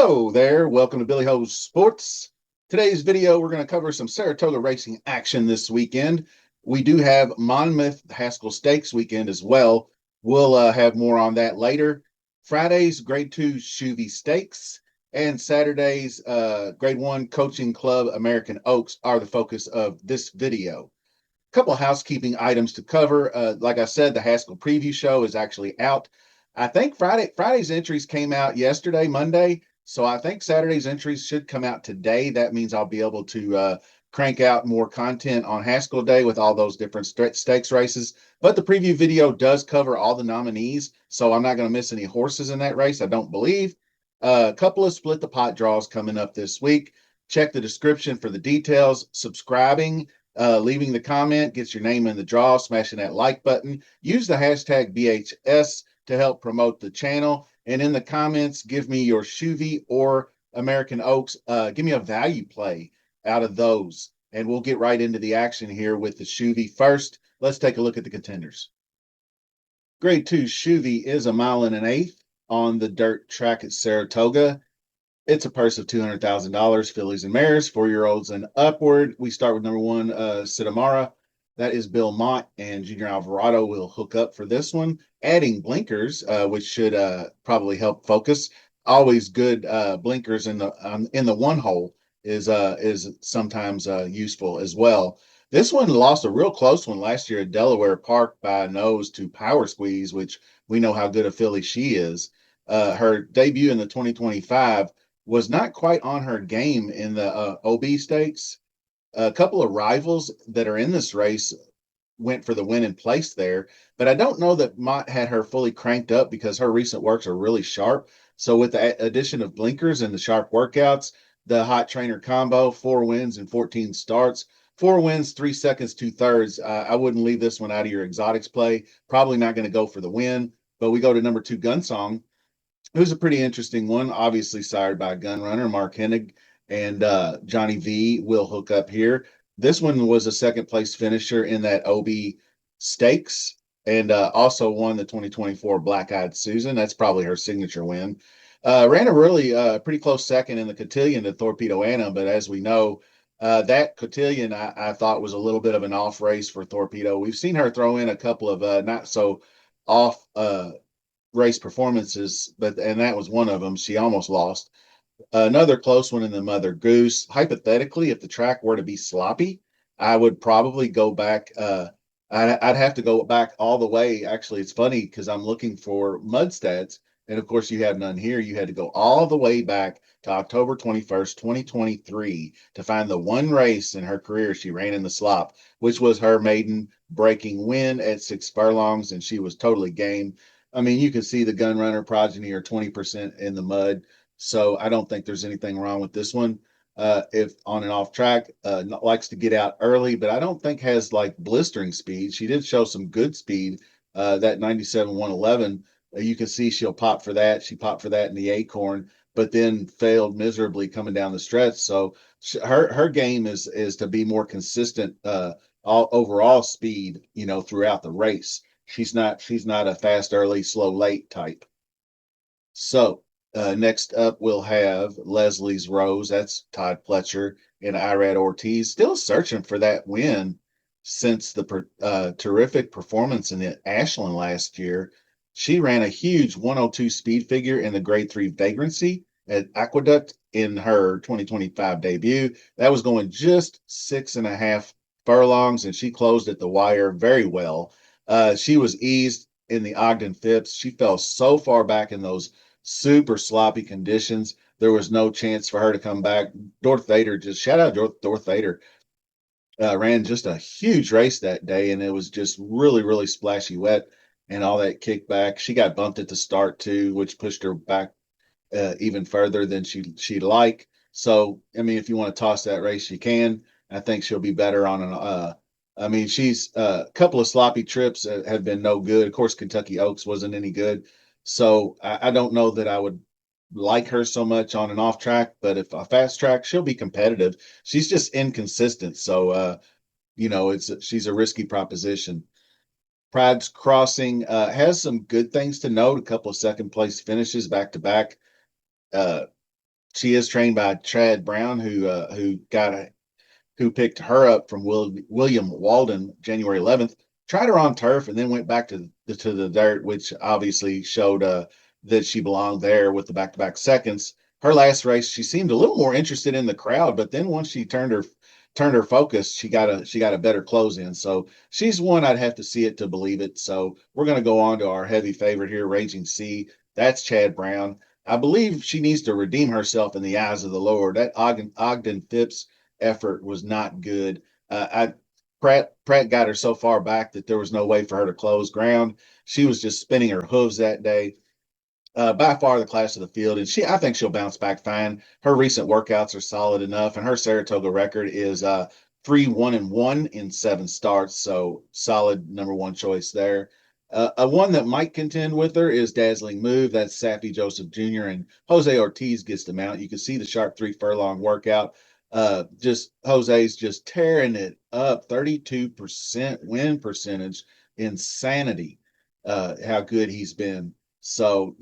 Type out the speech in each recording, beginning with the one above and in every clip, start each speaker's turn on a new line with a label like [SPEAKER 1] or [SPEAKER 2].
[SPEAKER 1] Hello there. Welcome to Billy Ho's Sports. Today's video, we're going to cover some Saratoga racing action this weekend. We do have Monmouth Haskell Stakes weekend as well. We'll have more on that later. Friday's Grade 2 Shuvee Stakes and Saturday's Grade 1 Coaching Club American Oaks are the focus of this video. A couple of housekeeping items to cover. Like I said, the Haskell preview show is actually out. I think Friday's entries came out yesterday, Monday. So I think Saturday's entries should come out today. That means I'll be able to crank out more content on Haskell Day with all those different stakes races. But the preview video does cover all the nominees, so I'm not going to miss any horses in that race, I don't believe. A couple of split the pot draws coming up this week. Check the description for the details. Subscribing, leaving the comment gets your name in the draw, smashing that like button. Use the hashtag BHS to help promote the channel. And in the comments, give me your Shuvee or American Oaks. Give me a value play out of those. And we'll get right into the action here with the Shuvee first. Let's take a look at the contenders. Grade 2 Shuvee is 1.125 miles on the dirt track at Saratoga. It's a purse of $200,000, fillies and mares, 4-year-olds and upward. We start with number one, Sidamara. That is Bill Mott, and Junior Alvarado will hook up for this one. Adding blinkers, which should probably help focus. Always good blinkers in the one hole is sometimes useful as well. This one lost a real close one last year at Delaware Park by a nose to Power Squeeze, which we know how good a filly she is. Her debut in the 2025 was not quite on her game in the OB stakes. A couple of rivals that are in this race went for the win and place there, but I don't know that Mott had her fully cranked up because her recent works are really sharp. So with the addition of blinkers and the sharp workouts, the hot trainer combo, 4 wins and 14 starts, 4 wins, 3 seconds, 2/3. I wouldn't leave this one out of your exotics play. Probably not going to go for the win, but we go to number 2 Gunsong, who's a pretty interesting one, obviously sired by a gun runner, Mark Hennig, and Johnny V will hook up here. This one was a second place finisher in that OB stakes and also won the 2024 Black Eyed Susan. That's probably her signature win. Ran a really pretty close second in the cotillion to Torpedo Anna, but as we know, that cotillion I thought was a little bit of an off race for Torpedo. We've seen her throw in a couple of not so off race performances, and that was one of them. She almost lost. Another close one in the Mother Goose. Hypothetically, if the track were to be sloppy, I would probably go back. I'd have to go back all the way. Actually, it's funny because I'm looking for mud stats, and of course, you have none here. You had to go all the way back to October 21st, 2023 to find the one race in her career she ran in the slop, which was her maiden breaking win at 6 furlongs, and she was totally game. I mean, you can see the gun runner progeny are 20% in the mud. So I don't think there's anything wrong with this one. If on and off track, likes to get out early, but I don't think has like blistering speed. She did show some good speed. That 97-111, you can see she'll pop for that. She popped for that in the Acorn, but then failed miserably coming down the stretch. So her game is to be more consistent all overall speed, throughout the race. She's not a fast early, slow late type. So next up, we'll have Leslie's Rose. That's Todd Pletcher and Irad Ortiz. Still searching for that win since the terrific performance in the Ashland last year. She ran a huge 102 speed figure in the Grade 3 Vagrancy at Aqueduct in her 2025 debut. That was going just 6.5 furlongs, and she closed at the wire very well. She was eased in the Ogden Phipps. She fell so far back in those super sloppy conditions. There was no chance for her to come back. Dorth Vader, just shout out Dorth Vader, ran just a huge race that day, and it was just really, really splashy wet and all that kickback. She got bumped at the start too, which pushed her back even further than she'd like. So, I mean, if you want to toss that race, you can. I think she'll be better on an. I mean, she's a couple of sloppy trips have been no good. Of course, Kentucky Oaks wasn't any good. So I don't know that I would like her so much on and off track, but if a fast track, she'll be competitive. She's just inconsistent. So, she's a risky proposition. Pride's Crossing has some good things to note. A couple of second place finishes back to back. She is trained by Chad Brown, who picked her up from William Walden January 11th. Tried her on turf and then went back to the dirt, which obviously showed that she belonged there with the back-to-back seconds. Her last race, she seemed a little more interested in the crowd, but then once she turned her focus, she got a better close in. So she's one I'd have to see it to believe it. So we're going to go on to our heavy favorite here, Raging Sea. That's Chad Brown. I believe she needs to redeem herself in the eyes of the Lord. That Ogden Phipps effort was not good. I Pratt got her so far back that there was no way for her to close ground. She was just spinning her hooves that day. By far the class of the field, and I think she'll bounce back fine. Her recent workouts are solid enough, and her Saratoga record is 3-1-1 in 7 starts, so solid number one choice there. A one that might contend with her is Dazzling Move. That's Saffy Joseph Jr. and Jose Ortiz gets the mount. You can see the sharp 3 furlong workout. Just Jose's just tearing it up, 32% win percentage, insanity. How good he's been. So,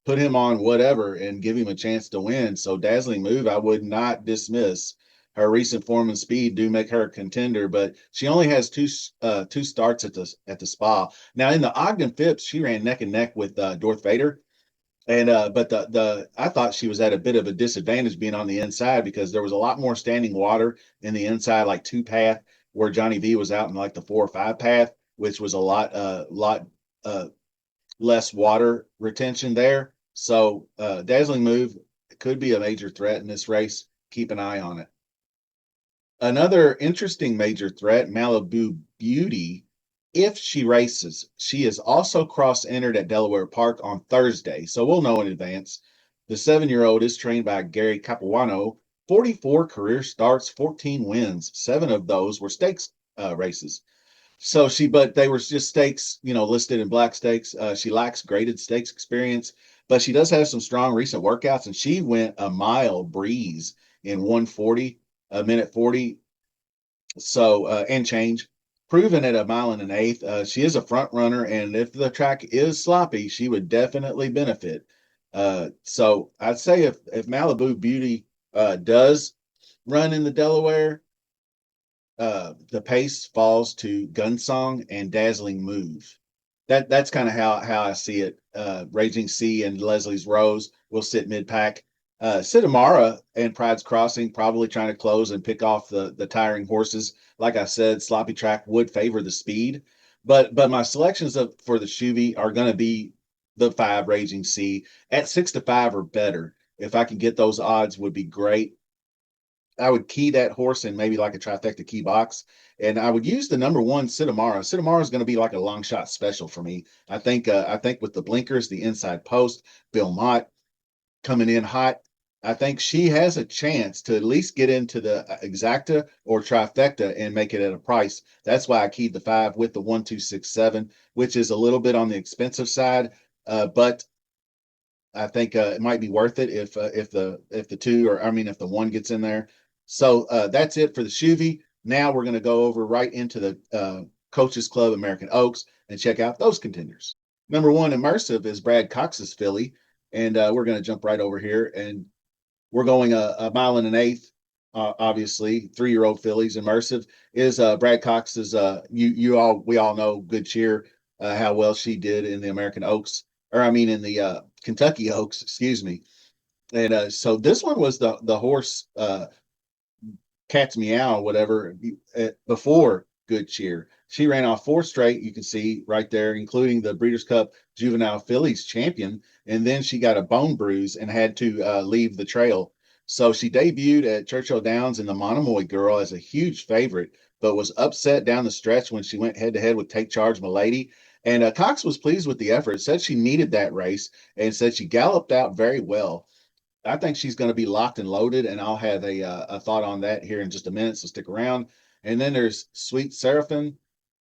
[SPEAKER 1] put him on whatever and give him a chance to win. So, Dazzling Move, I would not dismiss. Her recent form and speed do make her a contender, but she only has two starts at the spa. Now, in the Ogden Phipps, she ran neck and neck with Dorth Vader. And but the I thought she was at a bit of a disadvantage being on the inside because there was a lot more standing water in the inside, like 2 path, where Johnny V was out in like the 4 or 5 path, which was a lot uh, less water retention there. So Dazzling Move could be a major threat in this race. Keep an eye on it. Another interesting major threat, Malibu Beauty, if she races, she is also cross-entered at Delaware Park on Thursday, so we'll know in advance. The 7-year-old is trained by Gary Capuano, 44 career starts, 14 wins. 7 of those were stakes races. But they were just stakes, listed in black stakes. She lacks graded stakes experience, but she does have some strong recent workouts, and she went a mile breeze in 140, a minute 40. So, and change, proven at a mile and an eighth. She is a front runner, and if the track is sloppy, she would definitely benefit. So I'd say if Malibu Beauty does run in the Delaware, the pace falls to Gunsong and Dazzling Move. That's kind of how I see it. Raging Sea and Leslie's Rose will sit mid pack. Sitamara and Pride's Crossing probably trying to close and pick off the tiring horses. Like I said, sloppy track would favor the speed, but my selections for the Shuvee are going to be the 5 Raging Sea at 6 to 5 or better. If I can get those odds, would be great. I would key that horse in maybe like a trifecta key box, and I would use the number one Sitamara. Sitamara is going to be like a long shot special for me. I think with the blinkers, the inside post, Bill Mott coming in hot. I think she has a chance to at least get into the exacta or trifecta and make it at a price. That's why I keyed the 5 with the 1, 2, 6, 7, which is a little bit on the expensive side, but I think it might be worth it if the 2 or I mean if the 1 gets in there. So that's it for the Shuvee. Now we're going to go over right into the Coaches Club American Oaks and check out those contenders. Number 1, Immersive, is Brad Cox's filly, and we're going to jump right over here, and we're going a mile and an eighth. Obviously, 3-year-old fillies. Immersive is Brad Cox's. We all know Good Cheer, how well she did in the American Oaks, or I mean in the Kentucky Oaks, excuse me. And so this one was the horse Cat's Meow, whatever, before Good Cheer. She ran off 4 straight, you can see right there, including the Breeders' Cup Juvenile Fillies champion. And then she got a bone bruise and had to leave the trail. So she debuted at Churchill Downs in the Monomoy Girl as a huge favorite, but was upset down the stretch when she went head to head with Take Charge Milady. And Cox was pleased with the effort, said she needed that race, and said she galloped out very well. I think she's going to be locked and loaded, and I'll have a thought on that here in just a minute. So stick around. And then there's Sweet Seraphim.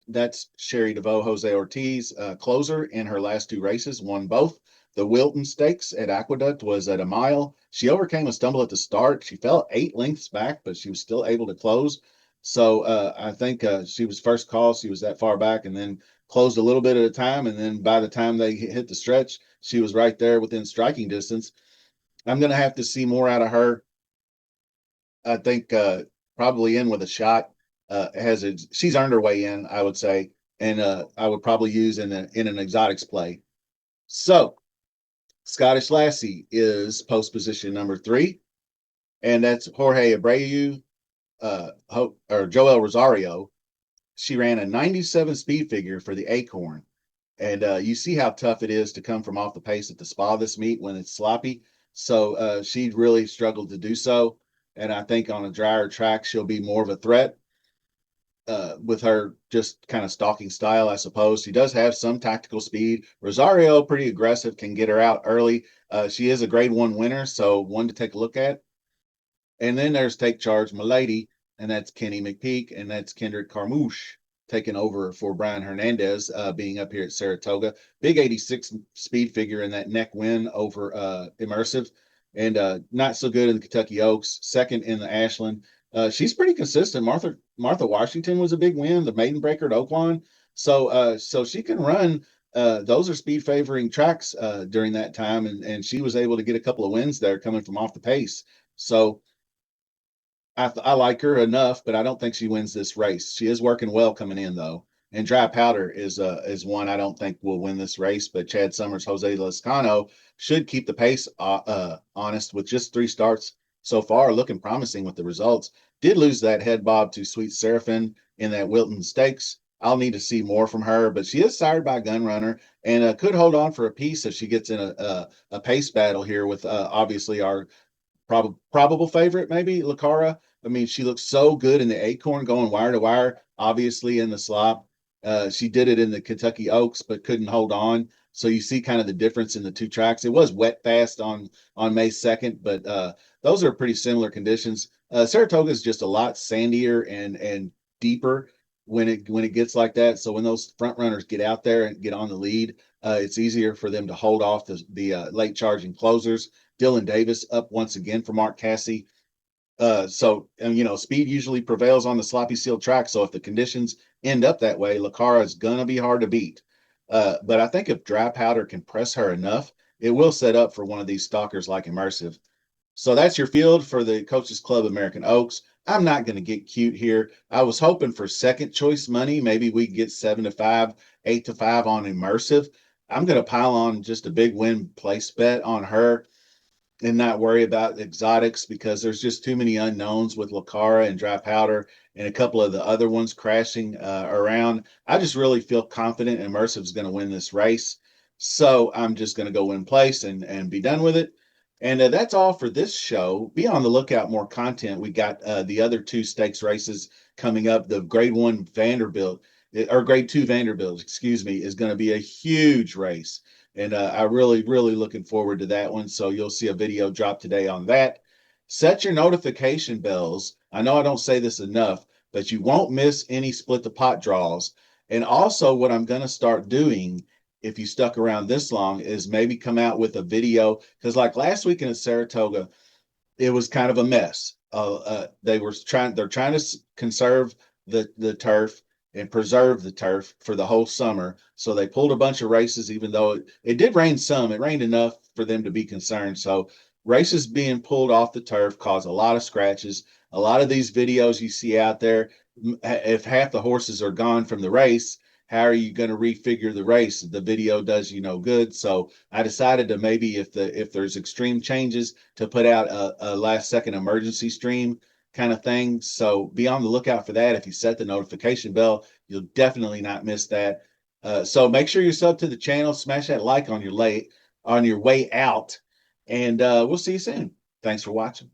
[SPEAKER 1] That's Sherry DeVoe, Jose Ortiz, closer in her last 2 races, won both. The Wilton Stakes at Aqueduct was at a mile. She overcame a stumble at the start. She fell 8 lengths back, but she was still able to close. So I think she was first call. She was that far back and then closed a little bit at a time. And then by the time they hit the stretch, she was right there within striking distance. I'm going to have to see more out of her. I think probably in with a shot. She's earned her way in, I would say, and I would probably use in an exotics play. So Scottish Lassie is post position number 3, and that's Jorge Abreu or Joel Rosario. She ran a 97 speed figure for the Acorn. And you see how tough it is to come from off the pace at the spa this meet when it's sloppy. So she really struggled to do so. And I think on a drier track, she'll be more of a threat with her just kind of stalking style, I suppose. She does have some tactical speed. Rosario, pretty aggressive, can get her out early. She is a grade 1 winner, so one to take a look at. And then there's Take Charge Mady, and that's Kenny McPeak, and that's Kendrick Carmouche taking over for Brian Hernandez, being up here at Saratoga. Big 86 speed figure in that neck win over Immersive, and not so good in the Kentucky Oaks. Second in the Ashland. She's pretty consistent. Martha Washington was a big win, the maiden breaker at Oaklawn. So she can run. Those are speed favoring tracks during that time, and she was able to get a couple of wins there coming from off the pace. So I like her enough, but I don't think she wins this race. She is working well coming in though. And Dry Powder is one I don't think will win this race, but Chad Summers, Jose Lascano should keep the pace honest with just 3 starts so far, looking promising with the results. Did lose that head bob to Sweet Seraphim in that Wilton Stakes. I'll need to see more from her, but she is sired by Gun Runner and could hold on for a piece if she gets in a pace battle here with obviously our probable favorite, maybe Lucara. I mean, she looks so good in the Acorn going wire to wire, obviously in the slop. She did it in the Kentucky Oaks, but couldn't hold on. So you see kind of the difference in the 2 tracks. It was wet fast on May 2nd, but those are pretty similar conditions. Saratoga is just a lot sandier and deeper when it gets like that. So when those front runners get out there and get on the lead, it's easier for them to hold off the late charging closers. Dylan Davis up once again for Mark Casse. Speed usually prevails on the sloppy sealed track. So if the conditions end up that way, Lucara is going to be hard to beat. But I think if Dry Powder can press her enough, it will set up for one of these stalkers like Immersive. So that's your field for the Coaches Club American Oaks. I'm not going to get cute here. I was hoping for second choice money. Maybe we get 7-5, 8-5 on Immersive. I'm going to pile on just a big win place bet on her and not worry about exotics because there's just too many unknowns with Lucara and Dry Powder and a couple of the other ones crashing around. I just really feel confident Immersive is going to win this race. So I'm just going to go in place and be done with it. And that's all for this show. Be on the lookout, more content. We got the other 2 stakes races coming up. The grade 1 Vanderbilt, or grade 2 Vanderbilt, excuse me, is going to be a huge race. And I really looking forward to that one. So you'll see a video drop today on that. Set your notification bells. I know I don't say this enough, but you won't miss any split the pot draws. And also what I'm going to start doing, if you stuck around this long, is maybe come out with a video. Because like last weekend at Saratoga, it was kind of a mess. They're trying to conserve the turf and preserve the turf for the whole summer. So they pulled a bunch of races, even though it did rain some. It rained enough for them to be concerned. So races being pulled off the turf cause a lot of scratches. A lot of these videos you see out there, if half the horses are gone from the race, how are you going to refigure the race? The video does you no good. So I decided to maybe if there's extreme changes to put out a last second emergency stream kind of thing. So be on the lookout for that. If you set the notification bell, you'll definitely not miss that. So make sure you're sub to the channel, smash that like on your way out, and we'll see you soon. Thanks for watching.